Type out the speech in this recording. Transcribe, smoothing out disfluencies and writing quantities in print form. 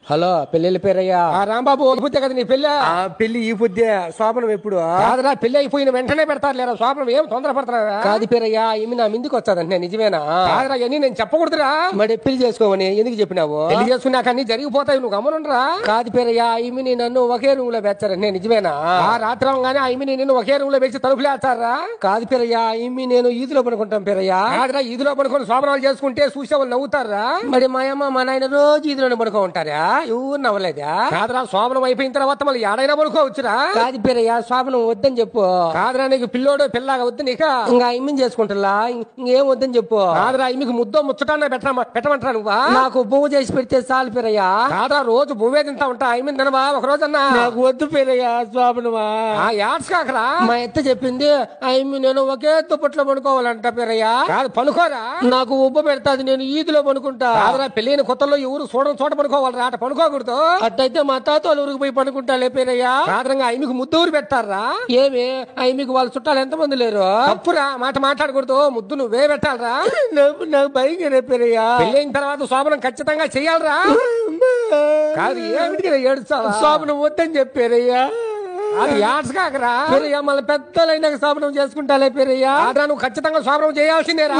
hello పెళ్లి పేరయ్యా రాంబాబు పుద్దే కదా నీ పెళ్ళి పెళ్లి ఈ పొద్దే శోభనం ఎప్పుడు కాదురా పెళ్లి అయిపోయిన వెంటనే పెడతారు లేరా శోభనం ఏం తొందరపడతారా కాదు పేరయ్యా ఈమె నా ముందుకు వచ్చాదంటే నిజమేనా కాదురా ఇవన్నీ నేను చెప్పకూడదురా మరి పెళ్లి చేసుకోమని ఎందుకు చెప్పినావు పెళ్లి చేసుకున్నాక అన్ని జరిగిపోతాయి నువ్వు గమనుండరా కాదు పేరయ్యా ఈమెని నన్ను ఒకే రూమ్ లో పెంచారంటే నిజమేనా ఆ రాత్రి అవగానే ఆమెని నేను ఒకే రూమ్ లో పెంచి తలుపులు వేస్తారా కాదు పేరయ్యా ఈమె నేను ఈదులో పడుకుంటాం పేరయ్యా కాదురా ఈదులో పడుకొని శోభనాలు చేసుకుంటే చూసే వాళ్ళు నవ్వుతారా మరి మా అమ్మ మా నాయన రోజు ఈదులోనే పడుకో ఉంటారా ఎవరు నవ్వలేదా కాదురా శోభనం అయిపోయిన తర్వాత మళ్ళీ ఏడైనా పడుకోవచ్చురా కాదు పేరయ్యా శోభనం వద్దని చెప్పు కాదురా నీకు పిల్లోడు పిల్లగా వద్దు నీక ఇంకా ఇమ్మని చేసుకుంటా ఇంకేం వద్దని చెప్పు కాదురా మీకు ముద్దో ముచ్చటాన్న పెట్టమంటారా నువ్వా నాకు పువ్వు చేసి పెడితే చాలు పేరయ్యా కాదురా రోజు భూమే తింటా ఉంటా ఐమిన్ తినవా ఒక రోజన్నా నాకు వద్దు పేరయ్యా శోభనమా యాడ్స్ కాకరా మా ఎత్త చెప్పింది ఐమి నేను ఒకే దుప్పట్లో పడుకోవాలంట పేరయ్యా కాదు పనుకోరా నాకు ఉబ్బ పెడతాది నేను ఈదులో పడుకుంటా కాదురా పెళ్ళైన కొత్తలో ఎవరు చూడడం చోట పడుకోవాలరా అట పనుకోకూడదు అట్టయితే మా తాత వాళ్ళ ఊరికి పోయి పడుకుంటా పేరయ్యా కాదురంగా ఐమికి ముద్దు ఊరు పెట్టారా ఏమి ఐమికి వాళ్ళ చుట్టాలు ఎంతమంది లేరు తప్పురా మాట మాట్లాడకూడదు ముద్దు నువ్వే పెట్టాలరా నాకు భయం పేరయ్యా పెళ్ళైన తర్వాత శోభనం ఖచ్చితంగా చెయ్యాలరా కాదు ఏమిటి ఏడుస్తావా శోభనం వద్దని చెప్పారయ్యా అది యాడ్స్ కాకరా పేరయ్యా మళ్ళీ పెద్దలైనాక శోభనం చేసుకుంటాలే పేరయ్యా కాదురా నువ్వు ఖచ్చితంగా శోభనం చేయాల్సిందేరా